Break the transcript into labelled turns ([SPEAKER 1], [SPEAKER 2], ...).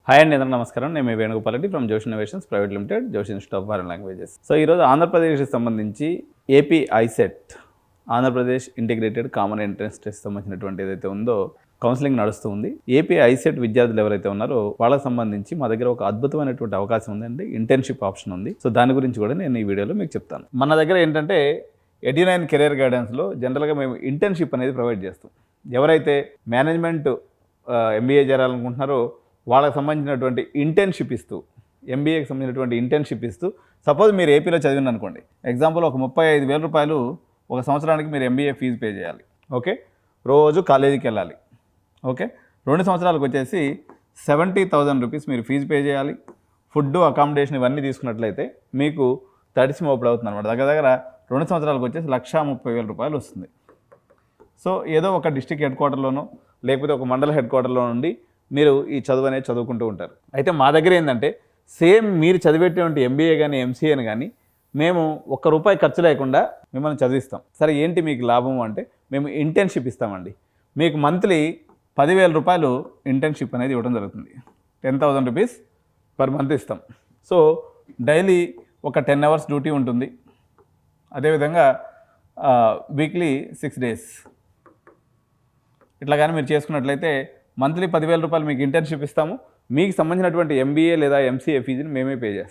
[SPEAKER 1] Hi అండి, అందరికీ నమస్కారం. నేను మీ వేణుగోపాల్ రెడ్డి ఫ్రమ్ జోష్ ఇన్నోవేషన్స్ ప్రైవేట్ లిమిటెడ్, జోష్ institute of foreign languages. So ఈరోజు ఆంధ్రప్రదేశ్కి సంబంధించి AP ICET, Andhra Pradesh integrated common entrance test సంబంధించినటువంటి ఏదైతే ఉందో కౌన్సిలింగ్ నడుస్తూ ఉంది. ఏపీ ఐసెట్ విద్యార్థులు ఎవరైతే ఉన్నారో వాళ్ళకి సంబంధించి మా దగ్గర ఒక అద్భుతమైనటువంటి అవకాశం ఉందండి. ఇంటర్న్షిప్ ఆప్షన్ ఉంది. సో దాని గురించి కూడా నేను ఈ వీడియోలో మీకు చెప్తాను. మన దగ్గర ఏంటంటే 89 కెరియర్ గైడెన్స్లో జనరల్గా మేము ఇంటర్న్షిప్ అనేది ప్రొవైడ్ చేస్తాం. ఎవరైతే మేనేజ్మెంట్ ఎంబీఏ చేయాలనుకుంటున్నారో వాళ్ళకి సంబంధించినటువంటి ఇంటర్న్షిప్ ఇస్తూ, ఎంబీఏకి సంబంధించినటువంటి ఇంటర్న్షిప్ ఇస్తూ, సపోజ్ మీరు ఏపీలో చదివిన అనుకోండి, ఎగ్జాంపుల్ ఒక 35,000 రూపాయలు ఒక సంవత్సరానికి మీరు ఎంబీఏ ఫీజు పే చేయాలి. ఓకే, రోజు కాలేజీకి వెళ్ళాలి. ఓకే, 2 సంవత్సరాలకు వచ్చేసి 70,000 రూపీస్ మీరు ఫీజు పే చేయాలి. ఫుడ్, అకామిడేషన్ ఇవన్నీ తీసుకున్నట్లయితే మీకు తడిసి మోపుడు అవుతుంది అనమాట. దగ్గర 2 సంవత్సరాలకు వచ్చేసి 1,30,000 రూపాయలు వస్తుంది. సో ఏదో ఒక డిస్ట్రిక్ట్ హెడ్ క్వార్టర్లోనో లేకపోతే ఒక మండల హెడ్ క్వార్టర్లో నుండి మీరు ఈ చదువు అనేది చదువుకుంటూ ఉంటారు. అయితే మా దగ్గర ఏంటంటే సేమ్ మీరు చదివేటువంటి ఎంబీఏ కానీ ఎంసీఏని కానీ మేము ₹1 ఖర్చు లేకుండా మిమ్మల్ని చదివిస్తాం. సరే ఏంటి మీకు లాభం అంటే మేము ఇంటర్న్షిప్ ఇస్తామండి. మీకు మంత్లీ 10,000 రూపాయలు ఇంటర్న్షిప్ అనేది ఇవ్వడం జరుగుతుంది. 10,000 రూపీస్ పర్ మంత్ ఇస్తాం. సో డైలీ ఒక 10 అవర్స్ డ్యూటీ ఉంటుంది. అదేవిధంగా వీక్లీ 6 డేస్ ఇట్లా కానీ మీరు చేసుకున్నట్లయితే మంత్లీ 10,000 రూపాయలు మీకు ఇంటర్న్షిప్ ఇస్తాము. మీకు సంబంధించినటువంటి ఎంబీఏ లేదా ఎంసీఏ ఫీజుని మేమే పే చేస్తాం.